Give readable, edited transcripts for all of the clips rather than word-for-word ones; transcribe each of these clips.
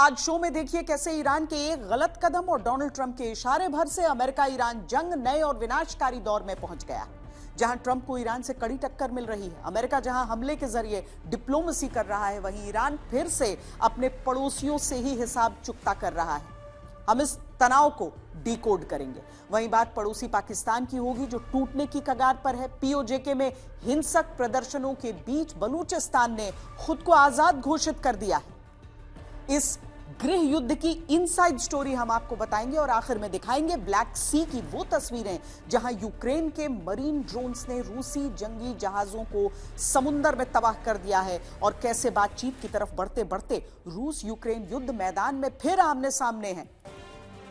आज शो में देखिए कैसे ईरान के एक गलत कदम और डोनाल्ड ट्रंप के इशारे भर से अमेरिका ईरान जंग नए और विनाशकारी दौर में पहुंच गया। जहां ट्रंप को ईरान से कड़ी टक्कर मिल रही है, अमेरिका जहां हमले के जरिए डिप्लोमेसी कर रहा है, वहीं ईरान फिर से अपने पड़ोसियों से ही हिसाब चुकता कर रहा है। हम इस तनाव को डिकोड करेंगे। वहीं बात पड़ोसी पाकिस्तान की होगी, जो टूटने की कगार पर है। पीओजेके में हिंसक प्रदर्शनों के बीच बलूचिस्तान ने खुद को आजाद घोषित कर दिया है। इस गृह युद्ध की इनसाइड स्टोरी हम आपको बताएंगे और आखिर में दिखाएंगे ब्लैक सी की वो तस्वीरें जहां यूक्रेन के मरीन ड्रोन्स ने रूसी जंगी जहाजों को समुद्र में तबाह कर दिया है और कैसे बातचीत की तरफ बढ़ते बढ़ते रूस यूक्रेन युद्ध मैदान में फिर आमने सामने है।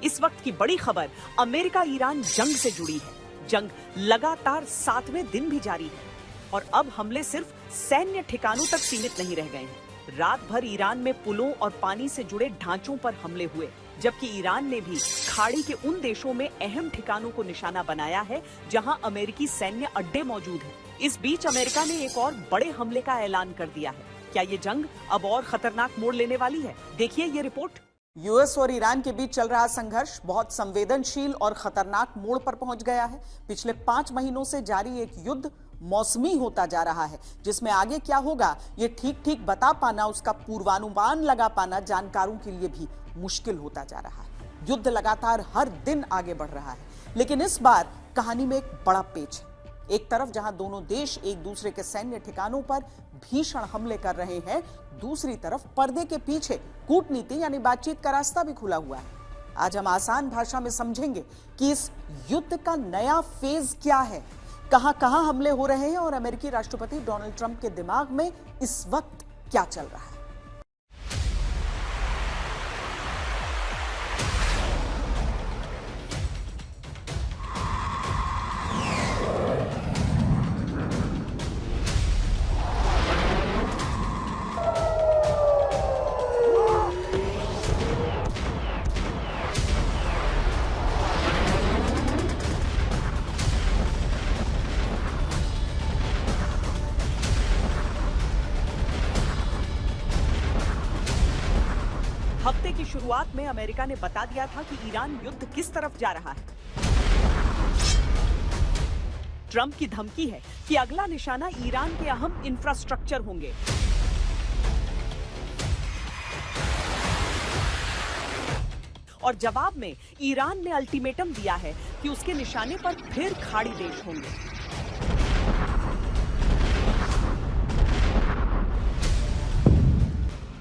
इस वक्त की बड़ी खबर अमेरिका ईरान जंग से जुड़ी है। जंग लगातार 7वें दिन भी जारी है और अब हमले सिर्फ सैन्य ठिकानों तक सीमित नहीं रह गए हैं। रात भर ईरान में पुलों और पानी से जुड़े ढांचों पर हमले हुए, जबकि ईरान ने भी खाड़ी के उन देशों में अहम ठिकानों को निशाना बनाया है जहां अमेरिकी सैन्य अड्डे मौजूद हैं। इस बीच अमेरिका ने एक और बड़े हमले का ऐलान कर दिया है। क्या ये जंग अब और खतरनाक मोड़ लेने वाली है? देखिए ये रिपोर्ट। यूएस और ईरान के बीच चल रहा संघर्ष बहुत संवेदनशील और खतरनाक मोड़ पर पहुंच गया है। पिछले 5 महीनों से जारी एक युद्ध मौसमी होता जा रहा है, जिसमें आगे क्या होगा ये ठीक ठीक बता पाना, उसका पूर्वानुमान लगा पाना जानकारों के लिए भी मुश्किल होता जा रहा है। युद्ध लगातार हर दिन आगे बढ़ रहा है, लेकिन इस बार कहानी में एक बड़ा पेच है। एक तरफ जहां दोनों देश एक दूसरे के सैन्य ठिकानों पर भीषण हमले कर रहे हैं, दूसरी तरफ पर्दे के पीछे कूटनीति यानी बातचीत का रास्ता भी खुला हुआ है। आज हम आसान भाषा में समझेंगे कि इस युद्ध का नया फेज क्या है, कहां हमले हो रहे हैं और अमेरिकी राष्ट्रपति डोनाल्ड ट्रंप के दिमाग में इस वक्त क्या चल रहा है। हफ्ते की शुरुआत में अमेरिका ने बता दिया था कि ईरान युद्ध किस तरफ जा रहा है। ट्रंप की धमकी है कि अगला निशाना ईरान के अहम इंफ्रास्ट्रक्चर होंगे। और जवाब में ईरान ने अल्टीमेटम दिया है कि उसके निशाने पर फिर खाड़ी देश होंगे।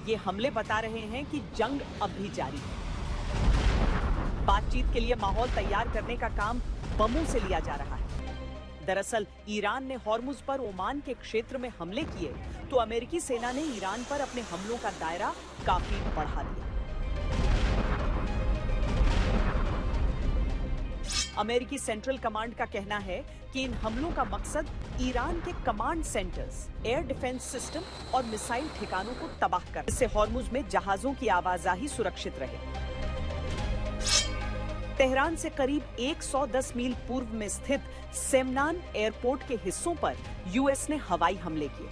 ये हमले बता रहे हैं कि जंग अब भी जारी है। बातचीत के लिए माहौल तैयार करने का काम बमों से लिया जा रहा है। दरअसल ईरान ने हॉर्मुज पर ओमान के क्षेत्र में हमले किए तो अमेरिकी सेना ने ईरान पर अपने हमलों का दायरा काफी बढ़ा दिया। अमेरिकी सेंट्रल कमांड का कहना है कि इन हमलों का मकसद ईरान के command centres, air defence system और मिसाइल ठिकानों को तबाह कर, इससे हॉर्मुज में जहाजों की आवाजाही सुरक्षित रहे। तेहरान से करीब 110 मील पूर्व में स्थित सेमनान एयरपोर्ट के हिस्सों पर यूएस ने हवाई हमले किए।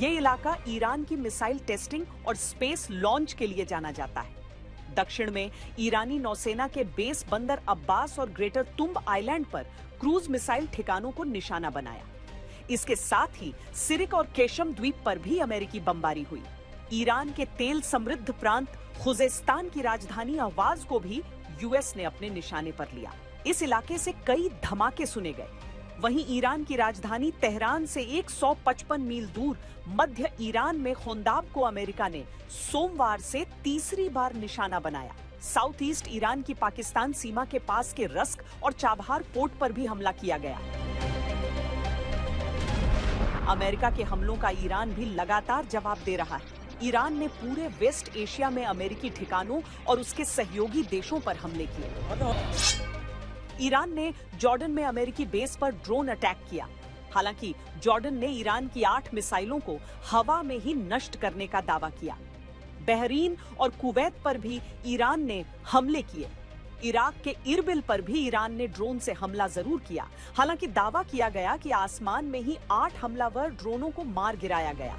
ये इलाका ईरान की मिसाइल टेस्टिंग और स्पेस लॉन्च के लिए जाना जाता है। दक्षिण में ईरानी नौसेना के बेस बंदर अब्बास और ग्रेटर तुम्ब आइलैंड पर क्रूज मिसाइल ठिकानों को निशाना बनाया। इसके साथ ही सिरिक और केशम द्वीप पर भी अमेरिकी बमबारी हुई। ईरान के तेल समृद्ध प्रांत खुजेस्तान की राजधानी अवाज को भी यूएस ने अपने निशाने पर लिया। इस इलाके से कई धमाके सुने गए। वहीं ईरान की राजधानी तेहरान से 155 मील दूर मध्य ईरान में खोंदाब को अमेरिका ने सोमवार से तीसरी बार निशाना बनाया। साउथ ईस्ट ईरान की पाकिस्तान सीमा के पास के रस्क और चाबहार पोर्ट पर भी हमला किया गया। अमेरिका के हमलों का ईरान भी लगातार जवाब दे रहा है। ईरान ने पूरे वेस्ट एशिया में अमेरिकी ठिकानों और उसके सहयोगी देशों पर हमले किए। ईरान ने जॉर्डन में अमेरिकी बेस पर ड्रोन अटैक किया। हालांकि जॉर्डन ने ईरान की 8 मिसाइलों को हवा में ही नष्ट करने का दावा किया। बहरीन और कुवैत पर भी ईरान ने हमले किए। इराक के इरबिल पर भी ईरान ने ड्रोन से हमला जरूर किया। हालांकि दावा किया गया कि आसमान में ही 8 हमलावर ड्रोनों को मार गिराया गया।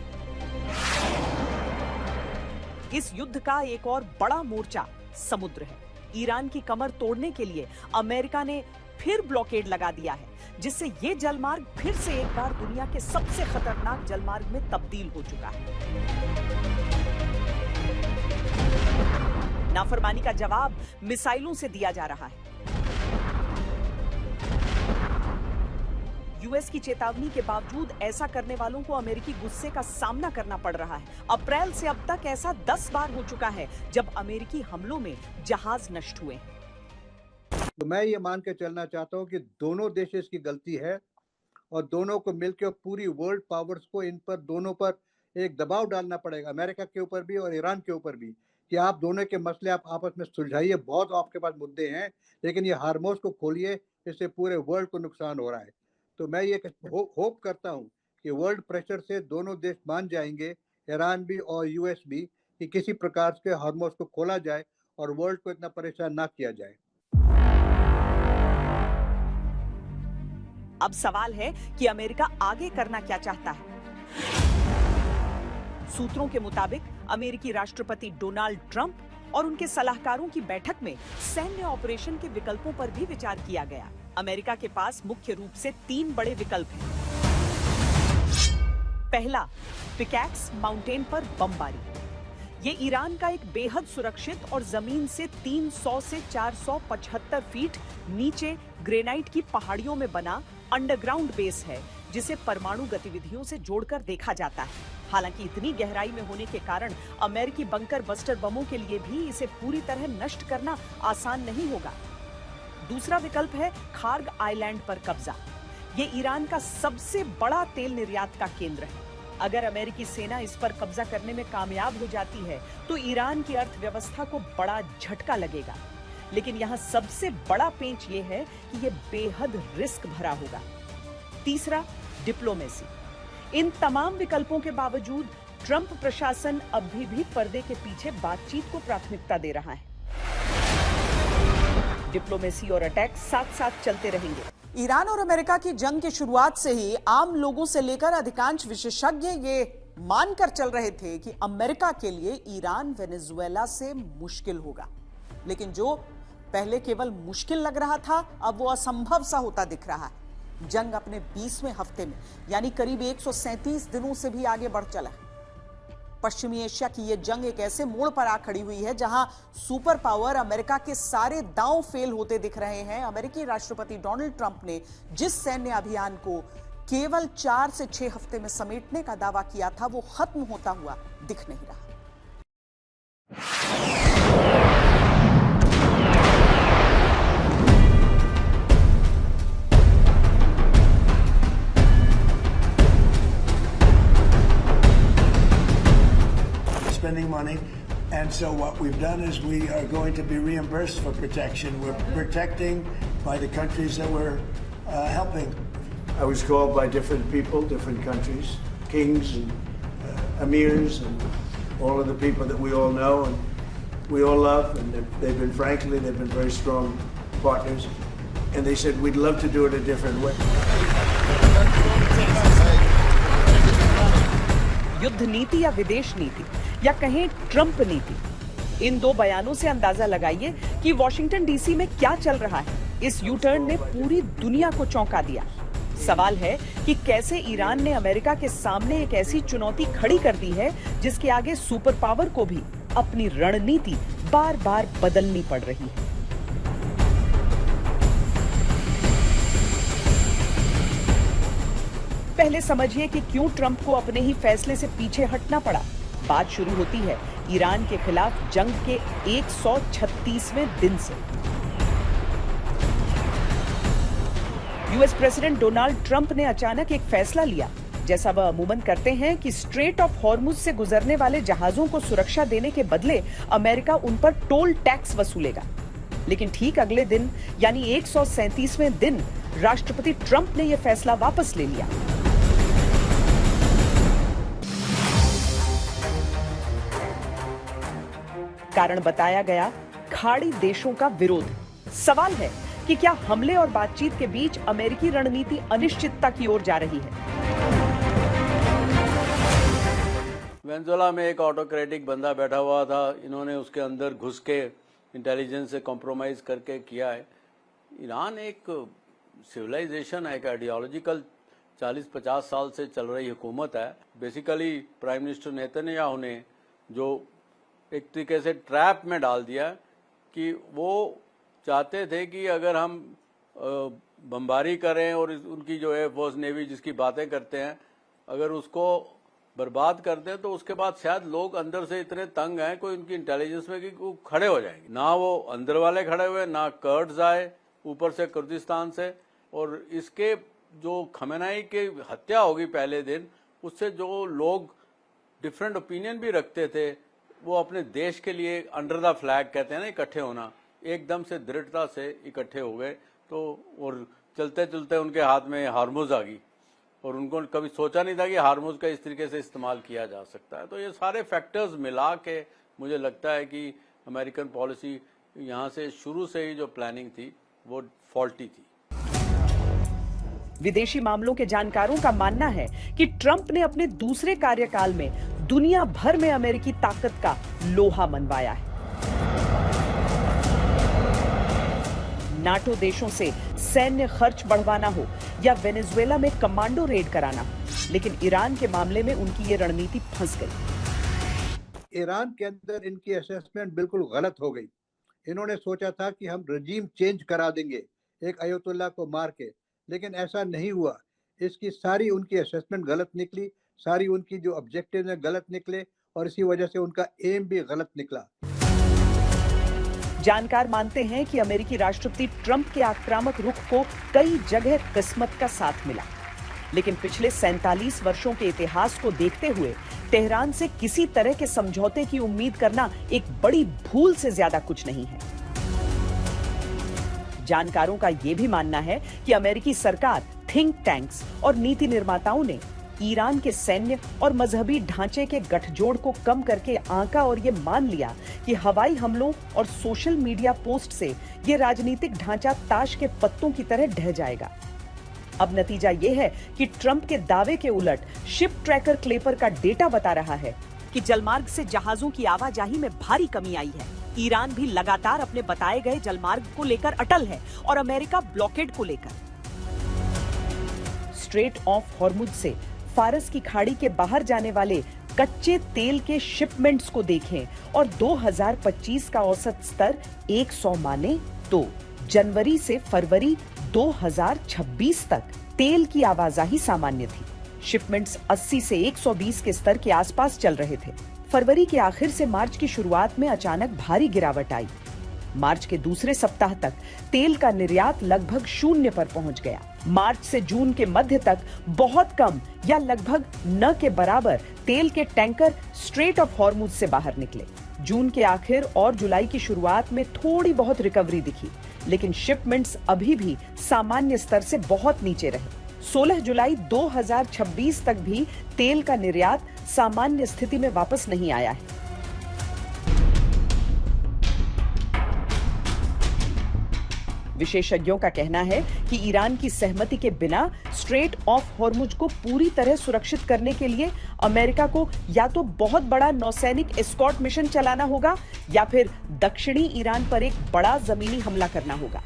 इस युद्ध का एक और बड़ा मोर्चा समुद्र है। ईरान की कमर तोड़ने के लिए अमेरिका ने फिर ब्लॉकेड लगा दिया है, जिससे ये जलमार्ग फिर से एक बार दुनिया के सबसे खतरनाक जलमार्ग में तब्दील हो चुका है। नाफरमानी का जवाब मिसाइलों से दिया जा रहा है। यूएस की चेतावनी के बावजूद ऐसा करने वालों को अमेरिकी गुस्से का सामना करना पड़ रहा है। अप्रैल से अब तक ऐसा 10 बार हो चुका है जब अमेरिकी हमलों में जहाज नष्ट हुए। तो मैं ये मान के चलना चाहता हूँ कि दोनों देश इसकी गलती है और दोनों को मिलकर पूरी वर्ल्ड पावर्स को इन पर दोनों पर एक दबाव डालना पड़ेगा, अमेरिका के ऊपर भी और ईरान के ऊपर भी, कि आप दोनों के मसले आप आपस में सुलझाइए। बहुत आपके पास मुद्दे हैं, लेकिन ये हार्मोस को खोलिए, इससे पूरे वर्ल्ड को नुकसान हो रहा है। तो मैं ये होप करता हूँ कि वर्ल्ड प्रेशर से दोनों देश मान जाएंगे, ईरान भी और यूएस भी, कि किसी प्रकार के हार्मोस को खोला जाए और वर्ल्ड को इतना परेशान ना किया जाए। अब सवाल है कि अमेरिका आगे करना क्या चाहता है। सूत्रों के मुताबिक अमेरिकी राष्ट्रपति डोनाल्ड ट्रंप और उनके सलाहकारों की बैठक में सैन्य ऑपरेशन के विकल्पों पर भी विचार किया गया। अमेरिका के पास मुख्य रूप से 3 बड़े विकल्प हैं। पहला, पिकैक्स माउंटेन पर बमबारी। ये ईरान का एक बेहद सुरक्षित और जमीन से 300 से 475 फीट नीचे ग्रेनाइट की पहाड़ियों में बना अंडरग्राउंड बेस है, जिसे परमाणु गतिविधियों से जोड़कर देखा जाता है। हालांकि इतनी गहराई में होने के कारण अमेरिकी बंकर बस्टर बमों के लिए भी इसे पूरी तरह नष्ट करना आसान नहीं होगा। दूसरा विकल्प है खार्ग आइलैंड पर कब्जा। ये ईरान का सबसे बड़ा तेल निर्यात का केंद्र है। अगर अमेरिकी सेना इस पर कब्जा करने में कामयाब हो जाती है तो ईरान की अर्थव्यवस्था को बड़ा झटका लगेगा। लेकिन यहाँ सबसे बड़ा पेंच ये है कि ये बेहद रिस्क भरा होगा। तीसरा, डिप्लोमेसी। इन तमाम विकल्पों के बावजूद ट्रंप प्रशासन अभी भी पर्दे के पीछे बातचीत को प्राथमिकता दे रहा है। डिप्लोमेसी और अटैक साथ साथ चलते रहेंगे। ईरान और अमेरिका की जंग की शुरुआत से ही आम लोगों से लेकर अधिकांश विशेषज्ञ ये मानकर चल रहे थे कि अमेरिका के लिए ईरान वेनेजुएला से मुश्किल होगा। लेकिन जो पहले केवल मुश्किल लग रहा था, अब वो असंभव सा होता दिख रहा है। जंग अपने 20वें हफ्ते में यानी करीब 137 दिनों से भी आगे बढ़ चला है। पश्चिमी एशिया की यह जंग एक ऐसे मोड़ पर आ खड़ी हुई है जहां सुपर पावर अमेरिका के सारे दांव फेल होते दिख रहे हैं। अमेरिकी राष्ट्रपति डोनाल्ड ट्रंप ने जिस सैन्य अभियान को केवल 4 से 6 हफ्ते में समेटने का दावा किया था, वो खत्म होता हुआ दिख नहीं रहा। Spending money, and so what we've done is we are going to be reimbursed for protection. We're protecting by the countries that we're helping. I was called by different people, different countries, kings and emirs, and all of the people that we all know and we all love, and they've been very strong partners, and they said we'd love to do it a different way. युद्ध नीति या विदेश नीति या कहें Trump नीति, इन 2 बयानों से अंदाजा लगाइए कि वॉशिंगटन डीसी में क्या चल रहा है। इस यू टर्न ने पूरी दुनिया को चौंका दिया। सवाल है कि कैसे ईरान ने अमेरिका के सामने एक ऐसी चुनौती खड़ी कर दी है जिसके आगे सुपर पावर को भी अपनी रणनीति बार-बार बदलनी पड़ रही है। पहले समझिए कि क्यों ट्रंप को अपने ही फैसले से पीछे हटना पड़ा। बात शुरू होती है ईरान के खिलाफ जंग के 136वें दिन से। यूएस प्रेसिडेंट डोनाल्ड ट्रंप ने अचानक एक फैसला लिया, जैसा वह अमूमन करते हैं, कि स्ट्रेट ऑफ हॉर्मुज से गुजरने वाले जहाजों को सुरक्षा देने के बदले अमेरिका उन पर टोल टैक्स वसूलेगा। लेकिन ठीक अगले दिन यानी 137वें दिन राष्ट्रपति ट्रंप ने यह फैसला वापस ले लिया। कारण बताया गया खाड़ी देशों का विरोध। सवाल है कि क्या हमले और बातचीत के बीच अमेरिकी रणनीति अनिश्चितता की ओर जा रही है? वेनेजुएला में एक ऑटोक्रेटिक बंदा बैठा हुआ था, इन्होंने उसके अंदर घुस के इंटेलिजेंस से कॉम्प्रोमाइज़ करके किया है। ईरान एक सिविलाइजेशन है, एक आइडियोलॉजिकल 40-50 साल से चल रही हुकूमत है। बेसिकली प्राइम मिनिस्टर नेतन्याहू ने जो एक तरीके से ट्रैप में डाल दिया कि वो चाहते थे कि अगर हम बमबारी करें और उनकी जो है फोर्स नेवी जिसकी बातें करते हैं, अगर उसको बर्बाद कर दें तो उसके बाद शायद लोग अंदर से इतने तंग हैं कोई उनकी इंटेलिजेंस में कि वो खड़े हो जाएंगे। ना वो अंदर वाले खड़े हुए, ना कर्ड्स आए ऊपर से कुर्दिस्तान से। और इसके जो खमेनाई की हत्या होगी पहले दिन, उससे जो लोग डिफरेंट ओपिनियन भी रखते थे वो अपने देश के लिए अंडर द फ्लैग कहते हैं ना, इकट्ठे होना, एकदम से दृढ़ता से इकट्ठे हो गए। तो और चलते चलते उनके हाथ में हार्मुज आ गई और उनको कभी सोचा नहीं था कि हार्मुज का इस तरीके से इस्तेमाल किया जा सकता है। तो ये सारे फैक्टर्स मिला के मुझे लगता है कि अमेरिकन पॉलिसी यहाँ से शुरू से ही जो प्लानिंग थी वो फॉल्टी थी। विदेशी मामलों के जानकारों का मानना है कि ट्रंप ने अपने दूसरे कार्यकाल में दुनिया भर में अमेरिकी ताकत का लोहा मनवाया है। नाटो देशों से सैन्य खर्च बढ़वाना हो या वेनेजुएला में कमांडो रेड कराना, लेकिन ईरान के मामले में उनकी ये रणनीति फंस गई। ईरान के अंदर इनकी असेसमेंट बिल्कुल गलत हो गई। इन्होंने सोचा था कि हम रजीम चेंज करा देंगे एक अयतुल्ला को मार के, लेकिन ऐसा नहीं हुआ। इसकी सारी उनकी असेसमेंट गलत निकली, सारी उनकी जो ऑब्जेक्टिव है गलत निकले और इसी वजह से उनका एम भी गलत निकला। जानकार मानते हैं कि अमेरिकी राष्ट्रपति ट्रंप के आक्रामक रुख को कई जगह किस्मत का साथ मिला, लेकिन पिछले 47 वर्षों के इतिहास को देखते हुए तेहरान से किसी तरह के समझौते की उम्मीद करना एक बड़ी भूल से ज्यादा कुछ नहीं है। जानकारों का यह भी मानना है कि अमेरिकी सरकार, थिंक टैंक्स और नीति निर्माताओं ने ईरान के सैन्य और मजहबी ढांचे के गठजोड़ को कम करके आंका और ये मान लिया कि हवाई हमलों और सोशल मीडिया पोस्ट से ये राजनीतिक ढांचा ताश के पत्तों की तरह ढह जाएगा। अब नतीजा ये है कि ट्रंप के दावे के उलट शिप ट्रैकर क्लेपर का डेटा बता रहा है कि जलमार्ग से जहाजों की आवाजाही में भारी कमी आई है। ईरान भी लगातार अपने बताए गए जलमार्ग को लेकर अटल है और अमेरिका ब्लॉकेड को लेकर। स्ट्रेट ऑफ हॉर्मुज से फारस की खाड़ी के बाहर जाने वाले कच्चे तेल के शिपमेंट्स को देखें और 2025 का औसत स्तर 100 माने तो जनवरी से फरवरी 2026 तक तेल की आवाजाही सामान्य थी। शिपमेंट्स 80 से 120 के स्तर के आसपास चल रहे थे। फरवरी के आखिर से मार्च की शुरुआत में अचानक भारी गिरावट आई। मार्च के दूसरे सप्ताह तक तेल का निर्यात लगभग शून्य पर पहुंच गया। मार्च से जून के मध्य तक बहुत कम या लगभग न के बराबर तेल के टैंकर स्ट्रेट ऑफ हॉर्मुज से बाहर निकले। जून के आखिर और जुलाई की शुरुआत में थोड़ी बहुत रिकवरी दिखी, लेकिन शिपमेंट्स अभी भी सामान्य स्तर से बहुत नीचे रहे। 16 जुलाई 2026 तक भी तेल का निर्यात सामान्य स्थिति में वापस नहीं आया है। विशेषज्ञों का कहना है कि ईरान की सहमति के बिना स्ट्रेट ऑफ हॉर्मुज को पूरी तरह सुरक्षित करने के लिए अमेरिका को या तो बहुत बड़ा नौसैनिक एस्कॉर्ट मिशन चलाना होगा या फिर दक्षिणी ईरान पर एक बड़ा जमीनी हमला करना होगा।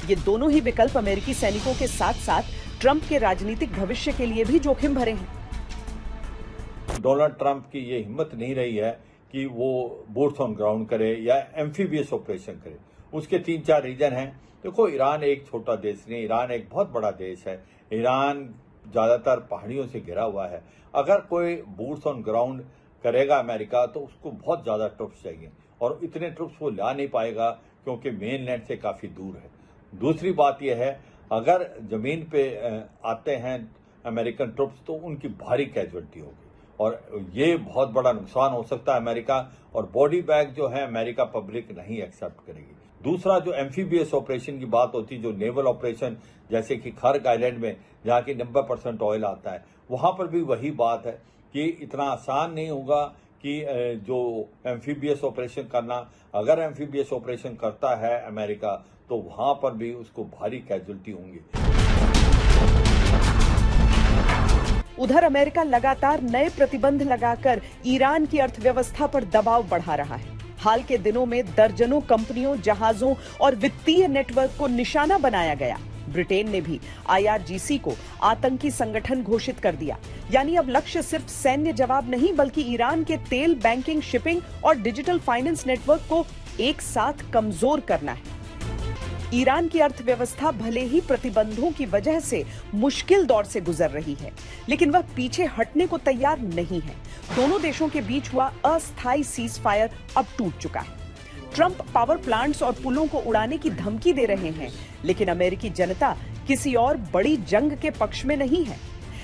ये दोनों ही विकल्प अमेरिकी सैनिकों के साथ साथ ट्रंप के राजनीतिक भविष्य के लिए भी जोखिम भरे हैं। डोनाल्ड ट्रंप की ये हिम्मत नहीं रही है कि वो बूट्स ऑन ग्राउंड करे या एम्फीबियस ऑपरेशन करे। उसके 3-4 रीजन हैं। देखो, ईरान एक छोटा देश नहीं, ईरान एक बहुत बड़ा देश है। ईरान ज़्यादातर पहाड़ियों से घिरा हुआ है। अगर कोई बूट्स ऑन ग्राउंड करेगा अमेरिका तो उसको बहुत ज़्यादा ट्रुप्स चाहिए और इतने ट्रुप्स वो ला नहीं पाएगा क्योंकि मेन लैंड से काफ़ी दूर है। दूसरी बात यह है, अगर ज़मीन पे आते हैं अमेरिकन ट्रुप्स तो उनकी भारी कैजुअल्टी होगी और ये बहुत बड़ा नुकसान हो सकता है अमेरिका, और बॉडी बैग जो है अमेरिका पब्लिक नहीं एक्सेप्ट करेगी। दूसरा, जो एम्फीबियस ऑपरेशन की बात होती है, जो नेवल ऑपरेशन जैसे कि खर्ग आइलैंड में जहाँ की 90% ऑयल आता है, वहाँ पर भी वही बात है कि इतना आसान नहीं होगा कि जो एम्फीबियस ऑपरेशन करना। अगर एम्फीबियस ऑपरेशन करता है अमेरिका तो वहाँ पर भी उसको भारी कैजुअल्टी होंगी। उधर अमेरिका लगातार नए प्रतिबंध लगाकर ईरान की अर्थव्यवस्था पर दबाव बढ़ा रहा है। हाल के दिनों में दर्जनों कंपनियों, जहाजों और वित्तीय नेटवर्क को निशाना बनाया गया। ब्रिटेन ने भी IRGC को आतंकी संगठन घोषित कर दिया। यानी अब लक्ष्य सिर्फ सैन्य जवाब नहीं, बल्कि ईरान के तेल, बैंकिंग, शिपिंग और डिजिटल फाइनेंस नेटवर्क को एक साथ कमजोर करना है। ईरान की अर्थव्यवस्था भले ही प्रतिबंधों की वजह से मुश्किल दौर से गुजर रही है, लेकिन वह पीछे हटने को तैयार नहीं है। दोनों देशों के बीच हुआ अस्थायी सीज फायर अब टूट चुका है। ट्रंप पावर प्लांट्स और पुलों को उड़ाने की धमकी दे रहे हैं, लेकिन अमेरिकी जनता किसी और बड़ी जंग के पक्ष में नहीं है।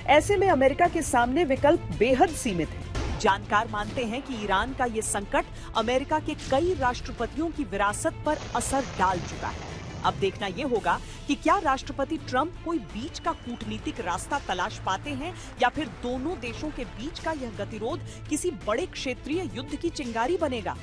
ऐसे में अमेरिका के सामने विकल्प बेहद सीमित है। जानकार मानते हैं कि ईरान का ये संकट अमेरिका के कई राष्ट्रपतियों की विरासत पर असर डाल चुका है। अब देखना यह होगा कि क्या राष्ट्रपति ट्रंप कोई बीच का कूटनीतिक रास्ता तलाश पाते हैं, या फिर दोनों देशों के बीच का यह गतिरोध किसी बड़े क्षेत्रीय युद्ध की चिंगारी बनेगा।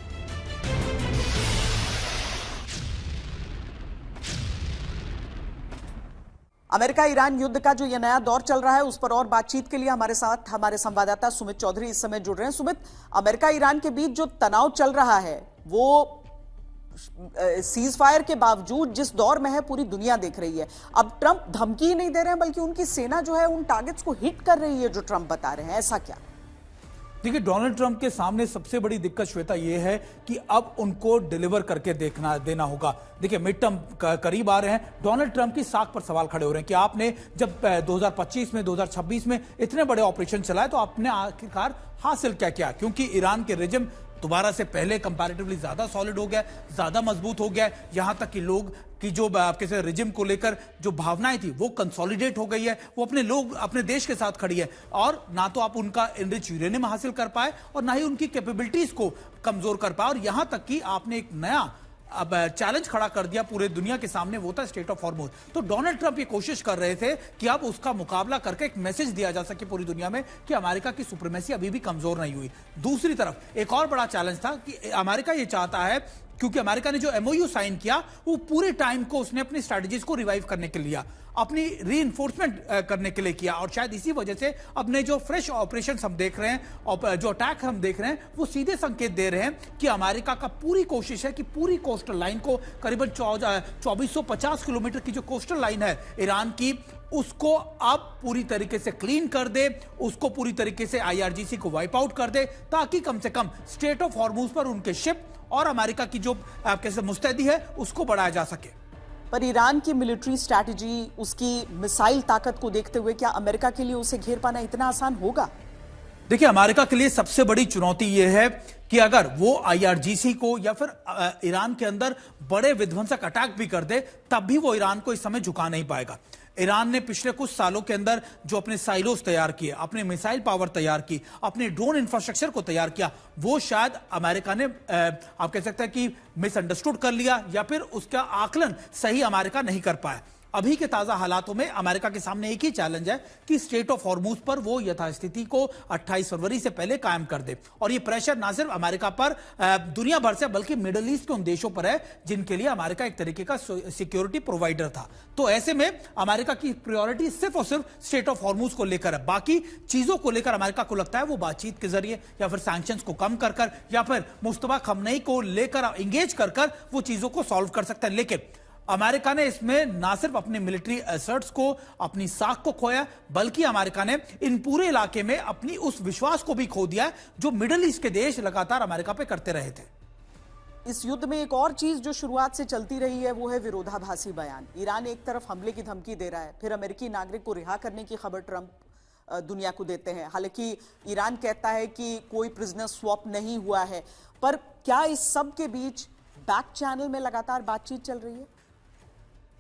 अमेरिका ईरान युद्ध का जो यह नया दौर चल रहा है, उस पर और बातचीत के लिए हमारे साथ हमारे संवाददाता सुमित चौधरी इस समय जुड़ रहे हैं। सुमित, अमेरिका ईरान के बीच जो तनाव चल रहा है वो सीज फायर के बावजूद जिस दौर में है पूरी दुनिया देख रही है। अब ट्रंप धमकी ही नहीं दे रहे हैं, बल्कि उनकी सेना जो है उन टारगेट्स को हिट कर रही है जो ट्रंप बता रहे हैं। ऐसा क्या? देखिए, डोनाल्ड ट्रंप के सामने सबसे बड़ी दिक्कत श्वेता ये है कि अब उनको डिलीवर करके देना होगा। देखिए, मिड टर्म करीब आ रहे हैं। डोनाल्ड ट्रंप की साख पर सवाल खड़े हो रहे हैं कि आपने जब 2025 में 2026 में इतने बड़े ऑपरेशन चलाए तो आपने आखिरकार हासिल क्या किया? क्योंकि ईरान के रिजिम दोबारा से पहले कंपैरेटिवली ज्यादा सॉलिड हो गया, ज्यादा मजबूत हो गया। यहां तक कि लोग की जो आपके रिजिम को लेकर जो भावनाएं थी वो कंसोलिडेट हो गई है। वो अपने लोग अपने देश के साथ खड़ी है, और ना तो आप उनका एनरिच यूरेनियम हासिल कर पाए और ना ही उनकी कैपेबिलिटीज को कमजोर कर पाए। और यहां तक कि आपने एक नया अब चैलेंज खड़ा कर दिया पूरे दुनिया के सामने, वो था स्टेट ऑफ हॉर्मुज। तो डोनाल्ड ट्रंप ये कोशिश कर रहे थे कि अब उसका मुकाबला करके एक मैसेज दिया जा सके पूरी दुनिया में कि अमेरिका की सुप्रीमेसी अभी भी कमजोर नहीं हुई। दूसरी तरफ एक और बड़ा चैलेंज था कि अमेरिका ये चाहता है, क्योंकि अमेरिका ने जो MOU साइन किया वो पूरे टाइम को उसने अपनी स्ट्रेटजीज को रिवाइव करने के लिए, अपनी रीइंफोर्समेंट करने के लिए किया। और शायद इसी वजह से अपने जो फ्रेश ऑपरेशन हम देख रहे हैं और जो अटैक हम देख रहे हैं, वो सीधे संकेत दे रहे हैं कि अमेरिका का पूरी कोशिश है कि पूरी कोस्टल लाइन को, करीबन 2450 किलोमीटर की जो कोस्टल लाइन है ईरान की, उसको अब पूरी तरीके से क्लीन कर दे, उसको पूरी तरीके से IRGC को वाइप आउट कर दे, ताकि कम से कम स्ट्रेट ऑफ हॉर्मुज पर उनके शिप और अमेरिका की जो कैसे मुस्तैदी है उसको बढ़ाया जा सके। पर ईरान की मिलिट्री स्ट्रैटेजी, उसकी मिसाइल ताकत को देखते हुए क्या अमेरिका के लिए उसे घेर पाना इतना आसान होगा? देखिए, अमेरिका के लिए सबसे बड़ी चुनौती यह है कि अगर वो IRGC को या फिर ईरान के अंदर बड़े विध्वंसक अटैक भी कर दे, तब भी वो ईरान को इस समय झुका नहीं पाएगा। ईरान ने पिछले कुछ सालों के अंदर जो अपने साइलोस तैयार किए, अपने मिसाइल पावर तैयार की, अपने ड्रोन इंफ्रास्ट्रक्चर को तैयार किया, वो शायद अमेरिका ने आप कह सकते हैं कि मिसअंडरस्टूड कर लिया, या फिर उसका आकलन सही अमेरिका नहीं कर पाया। अभी के ताजा हालातों में अमेरिका के सामने एक ही चैलेंज है कि स्टेट ऑफ हॉर्मुज पर वो यथास्थिति को 28 फरवरी से पहले कायम कर दे। और ये प्रेशर ना सिर्फ अमेरिका पर, दुनिया भर से, बल्कि मिडिल ईस्ट के उन देशों पर है जिनके लिए अमेरिका एक तरीके का सिक्योरिटी प्रोवाइडर था। तो ऐसे में अमेरिका की प्रायोरिटी सिर्फ और सिर्फ स्टेट ऑफ हॉर्मुज को लेकर है। बाकी चीजों को लेकर अमेरिका को लगता है वो बातचीत के जरिए या फिर सैंक्शंस को कम कर या फिर मुस्तफा खमनेई को लेकर एंगेज कर वो चीजों को सॉल्व कर सकता है। लेकिन अमेरिका ने इसमें ना सिर्फ अपने मिलिट्री एसर्ट्स को, अपनी साख को खोया, बल्कि अमेरिका ने इन पूरे इलाके में अपनी उस विश्वास को भी खो दिया जो मिडिल ईस्ट के देश लगातार अमेरिका पे करते रहे थे। इस युद्ध में एक और चीज जो शुरुआत से चलती रही है वो है विरोधाभासी बयान। ईरान एक तरफ हमले की धमकी दे रहा है, फिर अमेरिकी नागरिक को रिहा करने की खबर ट्रंप दुनिया को देते हैं। हालांकि ईरान कहता है कि कोई प्रिजनर स्वैप नहीं हुआ है, पर क्या इस सब के बीच बैक चैनल में लगातार बातचीत चल रही है?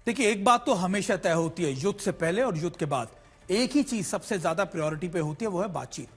देखिए, एक बात तो हमेशा तय होती है, युद्ध से पहले और युद्ध के बाद एक ही चीज सबसे ज्यादा प्रायोरिटी पे होती है, वो है बातचीत।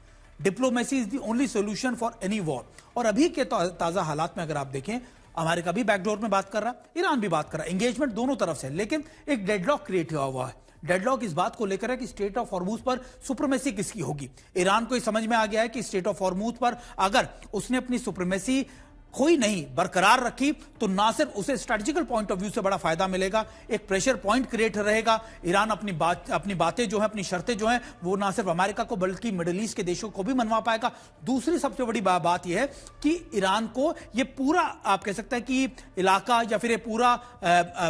Diplomacy is the only solution for any war. और अभी के ताजा हालात में अगर आप देखें, अमेरिका भी बैकडोर में बात कर रहा है, ईरान भी बात कर रहा है, एंगेजमेंट दोनों तरफ से, लेकिन एक डेडलॉक क्रिएट हुआ है। डेडलॉक इस बात को लेकर है कि स्टेट ऑफ हॉर्मुज पर सुप्रीमेसी किसकी होगी। ईरान को समझ में आ गया है कि स्टेट ऑफ हॉर्मुज पर अगर उसने अपनी सुप्रीमेसी खोई नहीं, बरकरार रखी तो ना सिर्फ उसे स्ट्रेटेजिकल पॉइंट ऑफ व्यू से बड़ा फायदा मिलेगा, एक प्रेशर पॉइंट क्रिएट रहेगा। ईरान अपनी बातें जो है, अपनी शर्तें जो हैं, वो ना सिर्फ अमेरिका को बल्कि मिडिल ईस्ट के देशों को भी मनवा पाएगा। दूसरी सबसे बड़ी बात यह है कि ईरान को ये पूरा, आप कह सकते हैं कि इलाका या फिर ये पूरा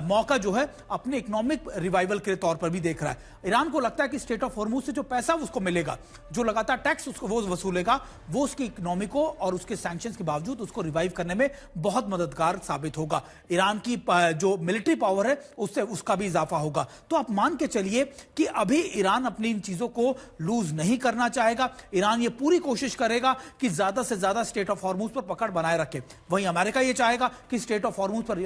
मौका जो है अपने इकोनॉमिक रिवाइवल के तौर पर भी देख रहा है। ईरान को लगता है कि स्ट्रेट ऑफ हॉर्मुज से जो पैसा उसको मिलेगा, जो लगातार टैक्स उसको वो वसूलेगा, वो उसकी इकोनॉमी को और उसके सैंक्शंस के बावजूद उसको रिवाइव करने में बहुत मददगार साबित होगा। ईरान की जो मिलिट्री पावर है उससे उसका भी इजाफा होगा। तो आप मान के चलिए कि अभी ईरान अपनी इन चीजों को लूज नहीं करना चाहेगा। ईरान ये पूरी कोशिश करेगा कि ज्यादा से ज्यादा स्ट्रेट ऑफ हॉर्मुज पर पकड़ बनाए रखे। वहीं अमेरिका ये चाहेगा कि स्ट्रेट ऑफ हॉर्मुज पर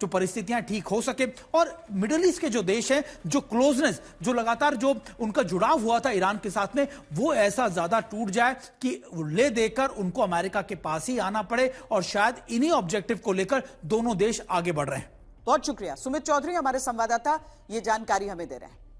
जो परिस्थितियां ठीक हो सके और मिडिल ईस्ट के जो देश हैं, जो क्लोजनेस, जो लगातार जो उनका जुड़ाव हुआ था ईरान के साथ में, वो ऐसा ज्यादा टूट जाए कि ले देकर उनको अमेरिका के पास ही आना पड़े और शायद इन्हीं ऑब्जेक्टिव को लेकर दोनों देश आगे बढ़ रहे हैं। बहुत शुक्रिया सुमित चौधरी, हमारे संवाददाता ये जानकारी हमें दे रहे हैं।